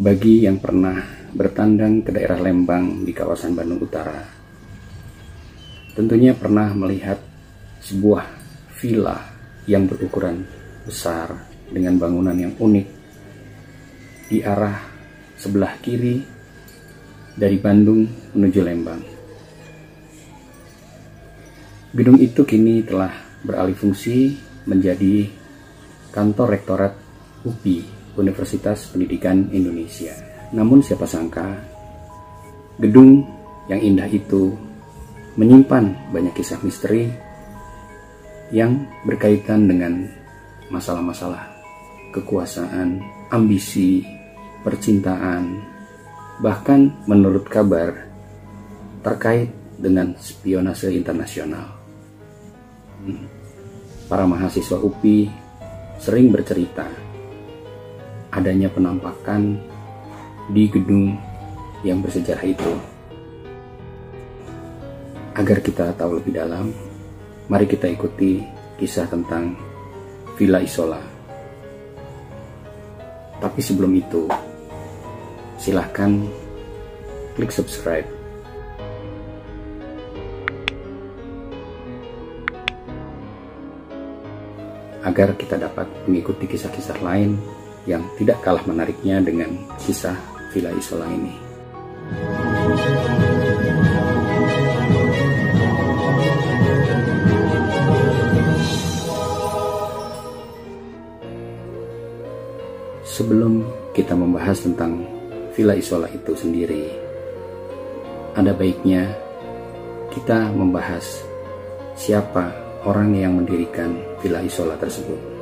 Bagi yang pernah bertandang ke daerah Lembang di kawasan Bandung Utara, tentunya pernah melihat sebuah villa yang berukuran besar dengan bangunan yang unik di arah sebelah kiri dari Bandung menuju Lembang. Gedung itu kini telah beralih fungsi menjadi kantor rektorat UPI, Universitas Pendidikan Indonesia. Namun siapa sangka gedung yang indah itu menyimpan banyak kisah misteri yang berkaitan dengan masalah-masalah kekuasaan, ambisi, percintaan, bahkan menurut kabar terkait dengan spionase internasional. Para mahasiswa UPI sering bercerita adanya penampakan di gedung yang bersejarah itu. Agar kita tahu lebih dalam, mari kita ikuti kisah tentang Villa Isola. Tapi sebelum itu, silahkan klik subscribe agar kita dapat mengikuti kisah-kisah lain yang tidak kalah menariknya dengan kisah Villa Isola ini. Sebelum kita membahas tentang Villa Isola itu sendiri, ada baiknya kita membahas siapa orang yang mendirikan Villa Isola tersebut.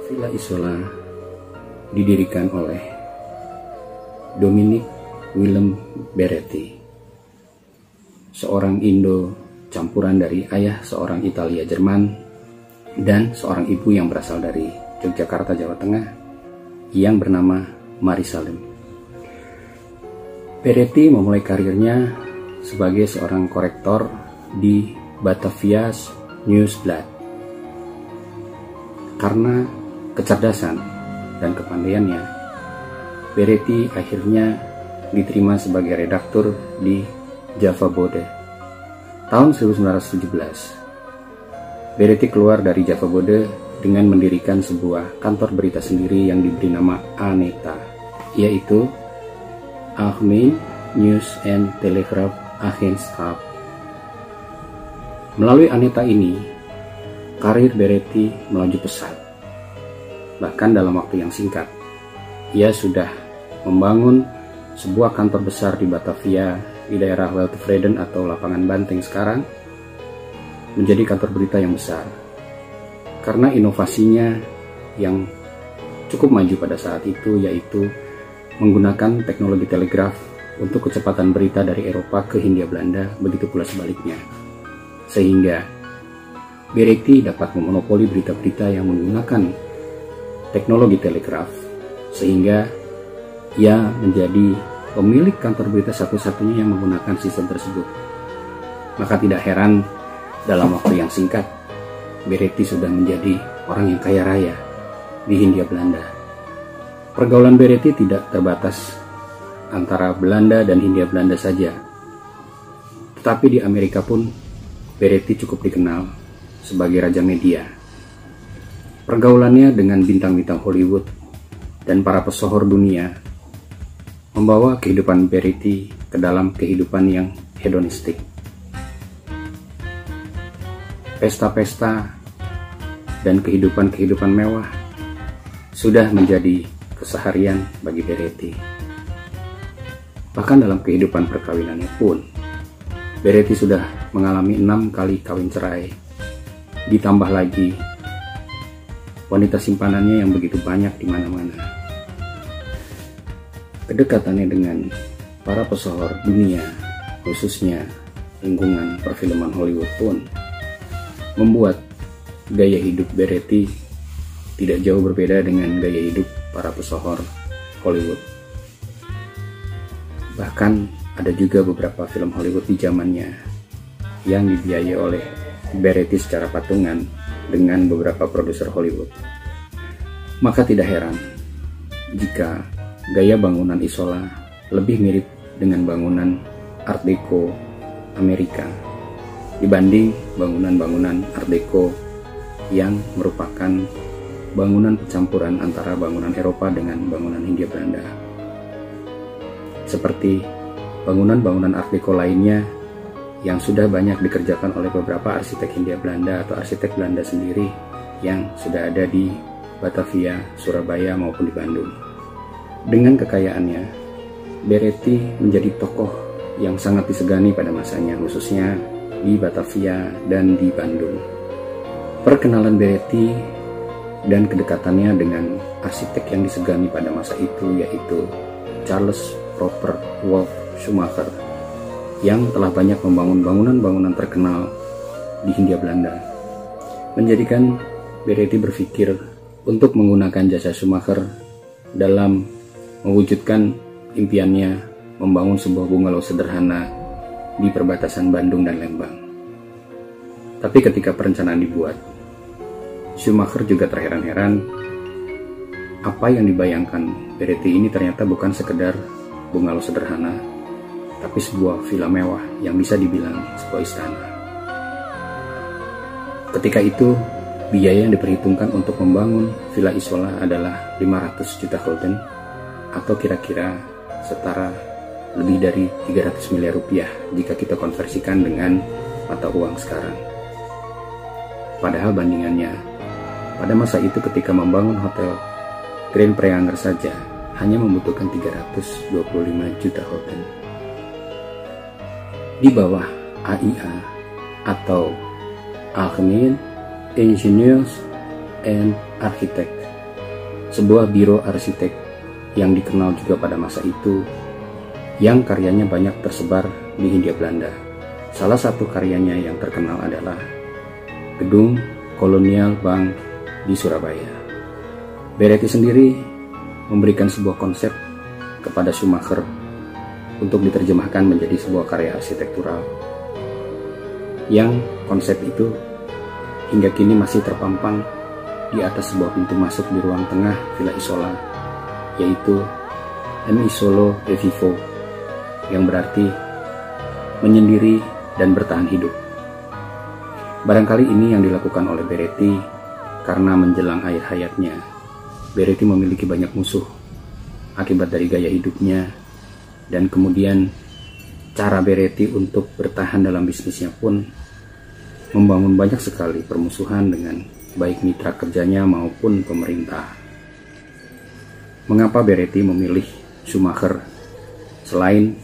Villa Isola didirikan oleh Dominic Willem Beretti, seorang Indo campuran dari ayah seorang Italia Jerman dan seorang ibu yang berasal dari Yogyakarta, Jawa Tengah, yang bernama Mari Salim. Beretti memulai karirnya sebagai seorang korektor di Batavia's Nieuwsblad. Karena kecerdasan dan kepandaiannya, Beretti akhirnya diterima sebagai redaktur di Java-Bode. Tahun 1917, Beretti keluar dari Java-Bode dengan mendirikan sebuah kantor berita sendiri yang diberi nama ANETA, yaitu Algemeen News and Telegraph Agentschap. Melalui ANETA ini, karir Beretti melaju pesat. Bahkan dalam waktu yang singkat, ia sudah membangun sebuah kantor besar di Batavia di daerah Weltevreden atau Lapangan Banteng sekarang, menjadi kantor berita yang besar. Karena inovasinya yang cukup maju pada saat itu, yaitu menggunakan teknologi telegraf untuk kecepatan berita dari Eropa ke Hindia Belanda, begitu pula sebaliknya. Sehingga Beretti dapat memonopoli berita-berita yang menggunakan teknologi telegraf, sehingga ia menjadi pemilik kantor berita satu-satunya yang menggunakan sistem tersebut. Maka tidak heran dalam waktu yang singkat, Beretti sudah menjadi orang yang kaya raya di Hindia Belanda. Pergaulan Beretti tidak terbatas antara Belanda dan Hindia Belanda saja, tetapi di Amerika pun Beretti cukup dikenal sebagai raja media. Pergaulannya dengan bintang-bintang Hollywood dan para pesohor dunia membawa kehidupan Beretti ke dalam kehidupan yang hedonistik. Pesta-pesta dan kehidupan-kehidupan mewah sudah menjadi keseharian bagi Beretti. Bahkan dalam kehidupan perkawinannya pun, Beretti sudah mengalami 6 kali kawin cerai, ditambah lagi wanita simpanannya yang begitu banyak di mana-mana. Kedekatannya dengan para pesohor dunia, khususnya lingkungan perfilman Hollywood pun membuat gaya hidup Beretti tidak jauh berbeda dengan gaya hidup para pesohor Hollywood. Bahkan ada juga beberapa film Hollywood di zamannya yang dibiayai oleh Beretti secara patungan dengan beberapa produser Hollywood. Maka tidak heran jika gaya bangunan Isola lebih mirip dengan bangunan Art Deco Amerika dibanding bangunan-bangunan Art Deco yang merupakan bangunan campuran antara bangunan Eropa dengan bangunan Hindia Belanda. Seperti bangunan-bangunan Art Deco lainnya yang sudah banyak dikerjakan oleh beberapa arsitek Hindia Belanda atau arsitek Belanda sendiri yang sudah ada di Batavia, Surabaya maupun di Bandung. Dengan kekayaannya, Beretti menjadi tokoh yang sangat disegani pada masanya, khususnya di Batavia dan di Bandung. Perkenalan Beretti dan kedekatannya dengan arsitek yang disegani pada masa itu yaitu Charles Robert Wolff Schumacher yang telah banyak membangun bangunan-bangunan terkenal di Hindia Belanda, menjadikan Beretti berpikir untuk menggunakan jasa Schumacher dalam mewujudkan impiannya membangun sebuah bungalow sederhana di perbatasan Bandung dan Lembang. Tapi ketika perencanaan dibuat, Schumacher juga terheran-heran apa yang dibayangkan Beretti ini ternyata bukan sekedar bungalow sederhana, tapi sebuah villa mewah yang bisa dibilang sebuah istana. Ketika itu, biaya yang diperhitungkan untuk membangun Villa Isola adalah 500 juta gulden atau kira-kira setara lebih dari 300 miliar rupiah jika kita konversikan dengan mata uang sekarang. Padahal bandingannya, pada masa itu ketika membangun hotel Grand Preanger saja hanya membutuhkan 325 juta gulden. Di bawah AIA atau Algemeen Engineers and Architect, sebuah biro arsitek yang dikenal juga pada masa itu, yang karyanya banyak tersebar di Hindia Belanda. Salah satu karyanya yang terkenal adalah Gedung Kolonial Bank di Surabaya. Beretti sendiri memberikan sebuah konsep kepada Schumacher untuk diterjemahkan menjadi sebuah karya arsitektural, yang konsep itu hingga kini masih terpampang di atas sebuah pintu masuk di ruang tengah Villa Isola, yaitu Mi Solo e Vivo, yang berarti menyendiri dan bertahan hidup. Barangkali ini yang dilakukan oleh Beretti karena menjelang akhir hayatnya, Beretti memiliki banyak musuh akibat dari gaya hidupnya, dan kemudian cara Beretti untuk bertahan dalam bisnisnya pun membangun banyak sekali permusuhan dengan baik mitra kerjanya maupun pemerintah. Mengapa Beretti memilih Schumacher? Selain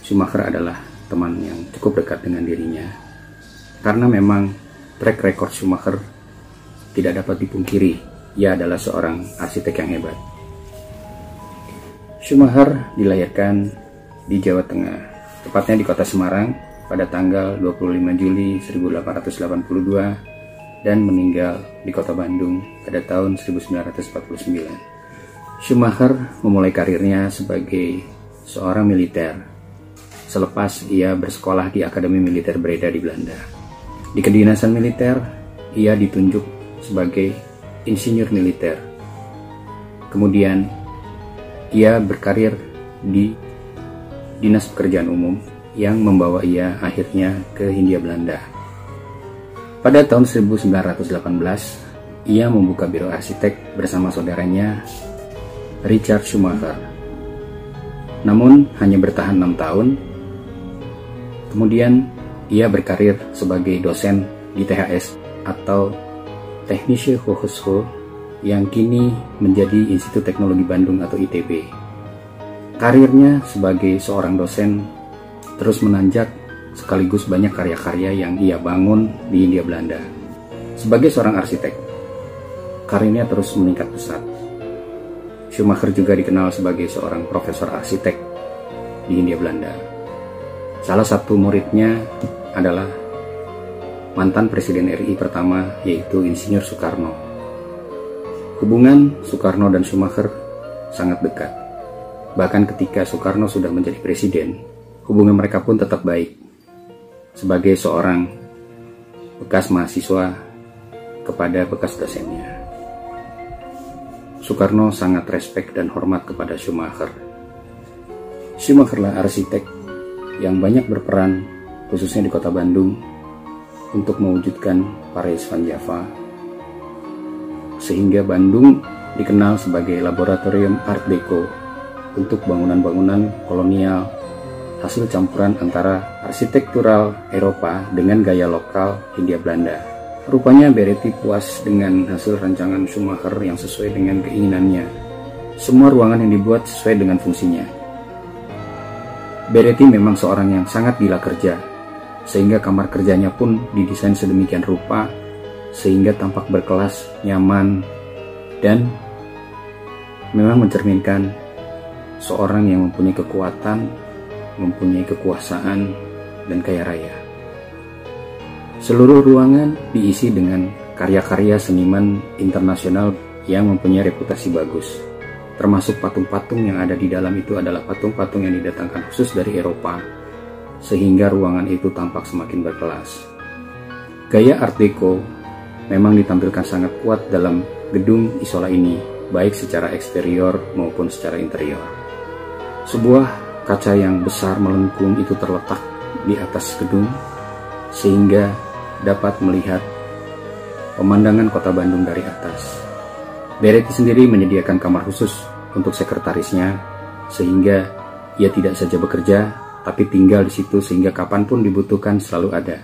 Schumacher adalah teman yang cukup dekat dengan dirinya, karena memang track record Schumacher tidak dapat dipungkiri, ia adalah seorang arsitek yang hebat. Schumacher dilahirkan di Jawa Tengah, tepatnya di kota Semarang, pada tanggal 25 Juli 1882 dan meninggal di kota Bandung pada tahun 1949. Schumacher memulai karirnya sebagai seorang militer selepas ia bersekolah di Akademi Militer Breda di Belanda. Di kedinasan militer, ia ditunjuk sebagai insinyur militer. Kemudian, ia berkarir di Dinas Pekerjaan Umum yang membawa ia akhirnya ke Hindia Belanda. Pada tahun 1918, ia membuka biro arsitek bersama saudaranya Richard Schumacher. Namun hanya bertahan 6 tahun. Kemudian ia berkarir sebagai dosen di THS atau Technische Hochschule yang kini menjadi Institut Teknologi Bandung atau ITB. Karirnya sebagai seorang dosen terus menanjak, sekaligus banyak karya-karya yang ia bangun di Hindia Belanda. Sebagai seorang arsitek, karirnya terus meningkat pesat. Schumacher juga dikenal sebagai seorang profesor arsitek di Hindia Belanda. Salah satu muridnya adalah mantan Presiden RI pertama, yaitu Insinyur Soekarno. Hubungan Soekarno dan Schumacher sangat dekat. Bahkan ketika Soekarno sudah menjadi presiden, hubungan mereka pun tetap baik. Sebagai seorang bekas mahasiswa kepada bekas dosennya. Soekarno sangat respek dan hormat kepada Schumacher. Schumacherlah arsitek yang banyak berperan, khususnya di kota Bandung, untuk mewujudkan Paris van Java, sehingga Bandung dikenal sebagai laboratorium Art Deco untuk bangunan-bangunan kolonial, hasil campuran antara arsitektural Eropa dengan gaya lokal Hindia Belanda. Rupanya Beretti puas dengan hasil rancangan Schumacher yang sesuai dengan keinginannya. Semua ruangan yang dibuat sesuai dengan fungsinya. Beretti memang seorang yang sangat gila kerja, sehingga kamar kerjanya pun didesain sedemikian rupa sehingga tampak berkelas, nyaman, dan memang mencerminkan seorang yang mempunyai kekuatan, mempunyai kekuasaan, dan kaya raya. Seluruh ruangan diisi dengan karya-karya seniman internasional yang mempunyai reputasi bagus. Termasuk patung-patung yang ada di dalam itu adalah patung-patung yang didatangkan khusus dari Eropa, sehingga ruangan itu tampak semakin berkelas. Gaya Art Deco memang ditampilkan sangat kuat dalam gedung Isola ini, baik secara eksterior maupun secara interior. Sebuah kaca yang besar melengkung itu terletak di atas gedung, sehingga dapat melihat pemandangan kota Bandung dari atas. Beretti sendiri menyediakan kamar khusus untuk sekretarisnya, sehingga ia tidak saja bekerja, tapi tinggal di situ sehingga kapanpun dibutuhkan selalu ada.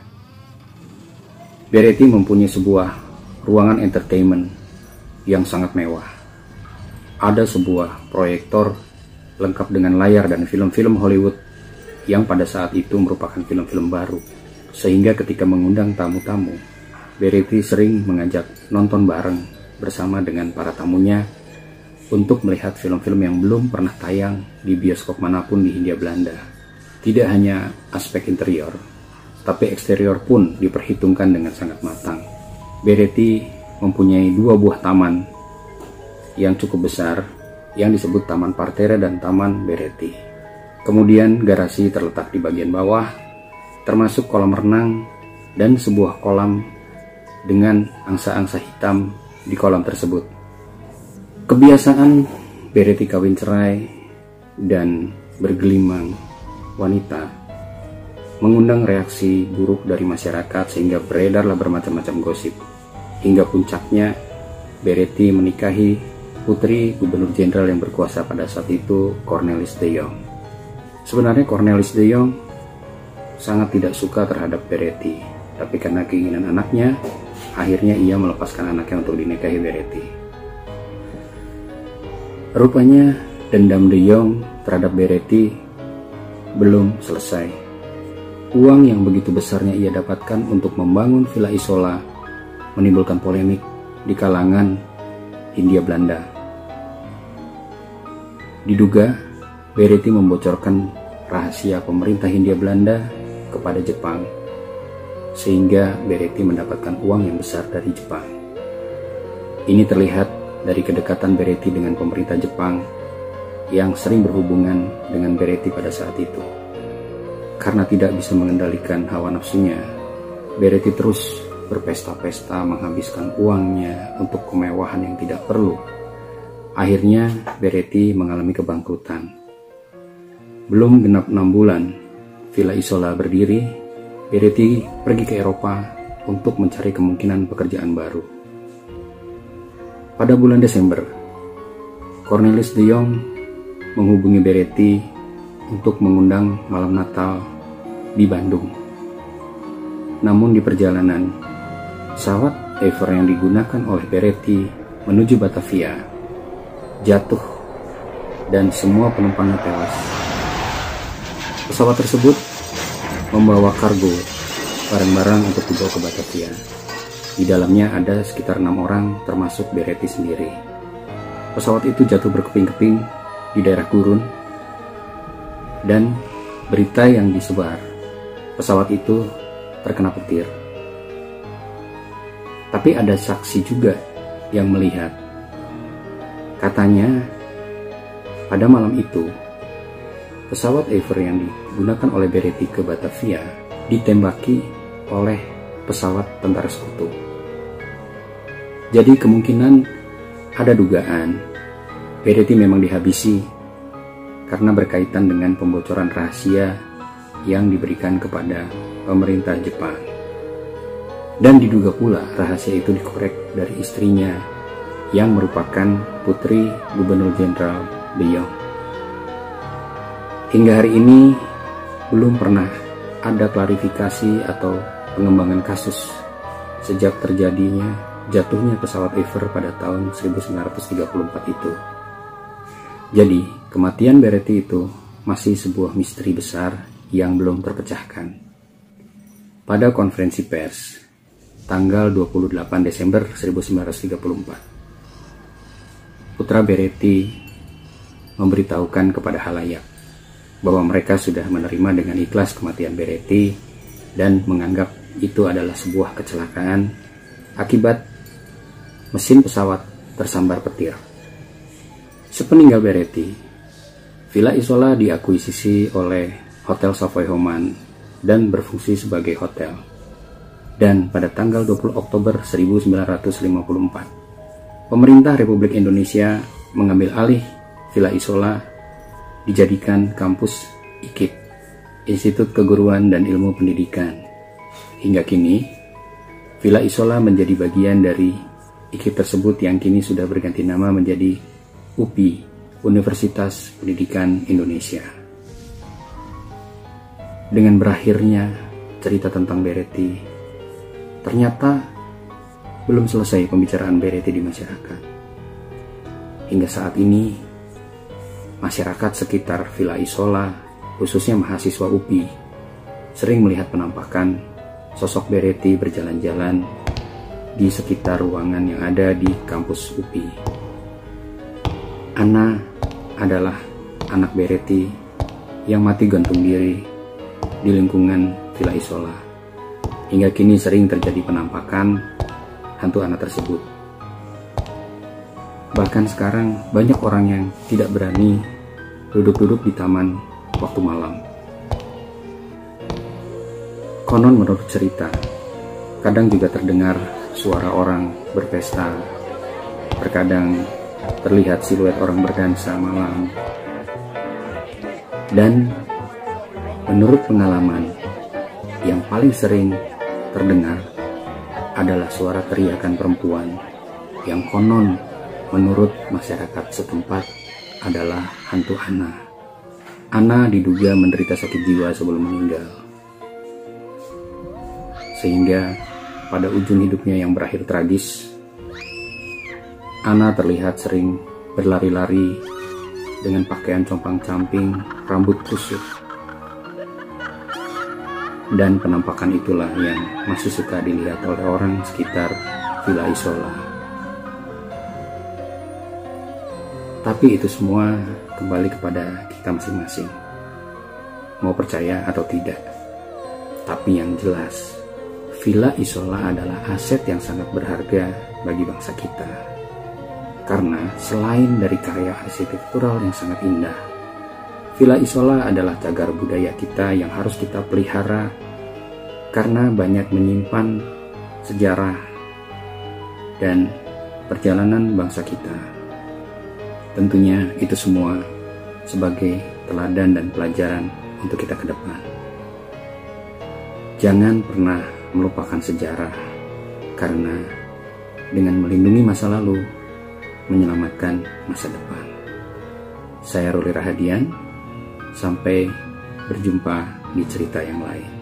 Beretti mempunyai sebuah ruangan entertainment yang sangat mewah. Ada sebuah proyektor lengkap dengan layar dan film-film Hollywood yang pada saat itu merupakan film-film baru. Sehingga ketika mengundang tamu-tamu, Beretti sering mengajak nonton bareng bersama dengan para tamunya untuk melihat film-film yang belum pernah tayang di bioskop manapun di Hindia Belanda. Tidak hanya aspek interior, tapi eksterior pun diperhitungkan dengan sangat matang. Beretti mempunyai 2 buah taman yang cukup besar yang disebut Taman Parterre dan Taman Beretti. Kemudian garasi terletak di bagian bawah, termasuk kolam renang dan sebuah kolam dengan angsa-angsa hitam di kolam tersebut. Kebiasaan Beretti kawin cerai dan bergelimang wanita mengundang reaksi buruk dari masyarakat, sehingga beredarlah bermacam-macam gosip. Hingga puncaknya Beretti menikahi putri Gubernur Jenderal yang berkuasa pada saat itu, Cornelis de Jong. Sebenarnya Cornelis de Jong sangat tidak suka terhadap Beretti, tapi karena keinginan anaknya, akhirnya ia melepaskan anaknya untuk dinikahi Beretti. Rupanya dendam de Jong terhadap Beretti belum selesai. Uang yang begitu besarnya ia dapatkan untuk membangun Villa Isola menimbulkan polemik di kalangan Hindia Belanda. Diduga Beretti membocorkan rahasia pemerintah Hindia Belanda kepada Jepang, sehingga Beretti mendapatkan uang yang besar dari Jepang. Ini terlihat dari kedekatan Beretti dengan pemerintah Jepang yang sering berhubungan dengan Beretti pada saat itu. Karena tidak bisa mengendalikan hawa nafsunya, Beretti terus berpesta-pesta menghabiskan uangnya untuk kemewahan yang tidak perlu. Akhirnya Beretti mengalami kebangkrutan. Belum genap 6 bulan Villa Isola berdiri, Beretti pergi ke Eropa untuk mencari kemungkinan pekerjaan baru. Pada bulan Desember, Cornelis de Jong menghubungi Beretti untuk mengundang malam Natal di Bandung. Namun di perjalanan, pesawat Ever yang digunakan oleh Beretti menuju Batavia jatuh dan semua penumpangnya tewas. Pesawat tersebut membawa kargo barang-barang untuk dibawa ke Batavia. Di dalamnya ada sekitar 6 orang termasuk Beretti sendiri. Pesawat itu jatuh berkeping-keping di daerah gurun, dan berita yang disebar, pesawat itu terkena petir. Tapi ada saksi juga yang melihat. Katanya pada malam itu pesawat Ever yang digunakan oleh Beretti ke Batavia ditembaki oleh pesawat tentara sekutu. Jadi kemungkinan ada dugaan Beretti memang dihabisi karena berkaitan dengan pembocoran rahasia yang diberikan kepada pemerintah Jepang. Dan diduga pula rahasia itu dikorek dari istrinya yang merupakan putri Gubernur Jenderal Beiyang. Hingga hari ini belum pernah ada klarifikasi atau pengembangan kasus sejak terjadinya jatuhnya pesawat Ever pada tahun 1934 itu. Jadi, kematian Beretti itu masih sebuah misteri besar yang belum terpecahkan. Pada konferensi pers tanggal 28 Desember 1934, putra Beretti memberitahukan kepada halayak bahwa mereka sudah menerima dengan ikhlas kematian Beretti dan menganggap itu adalah sebuah kecelakaan akibat mesin pesawat tersambar petir. Sepeninggal Beretti, Villa Isola diakuisisi oleh Hotel Savoy Homan dan berfungsi sebagai hotel. Dan pada tanggal 20 Oktober 1954, pemerintah Republik Indonesia mengambil alih Villa Isola dijadikan kampus IKIP, Institut Keguruan dan Ilmu Pendidikan. Hingga kini, Villa Isola menjadi bagian dari IKIP tersebut yang kini sudah berganti nama menjadi UPI, Universitas Pendidikan Indonesia. Dengan berakhirnya cerita tentang Beretti, ternyata belum selesai pembicaraan Beretti di masyarakat. Hingga saat ini, masyarakat sekitar Villa Isola, khususnya mahasiswa UPI, sering melihat penampakan sosok Beretti berjalan-jalan di sekitar ruangan yang ada di kampus UPI. Ana adalah anak Beretti yang mati gantung diri di lingkungan Villa Isola. Hingga kini sering terjadi penampakan hantu Ana tersebut. Bahkan sekarang banyak orang yang tidak berani duduk-duduk di taman waktu malam. Konon menurut cerita, kadang juga terdengar suara orang berpesta, terkadang terlihat siluet orang berdansa malam. Dan menurut pengalaman, yang paling sering terdengar adalah suara teriakan perempuan yang konon menurut masyarakat setempat adalah hantu Ana. Ana diduga menderita sakit jiwa sebelum meninggal, sehingga pada ujung hidupnya yang berakhir tragis, Ana terlihat sering berlari-lari dengan pakaian compang-camping, rambut kusut. Dan penampakan itulah yang masih suka dilihat oleh orang sekitar Villa Isola. Tapi itu semua kembali kepada kita masing-masing, mau percaya atau tidak. Tapi yang jelas, Villa Isola adalah aset yang sangat berharga bagi bangsa kita. Karena selain dari karya arsitektural yang sangat indah, Villa Isola adalah cagar budaya kita yang harus kita pelihara karena banyak menyimpan sejarah dan perjalanan bangsa kita. Tentunya itu semua sebagai teladan dan pelajaran untuk kita ke depan. Jangan pernah melupakan sejarah, karena dengan melindungi masa lalu, menyelamatkan masa depan. Saya Ruli Rahadian, sampai berjumpa di cerita yang lain.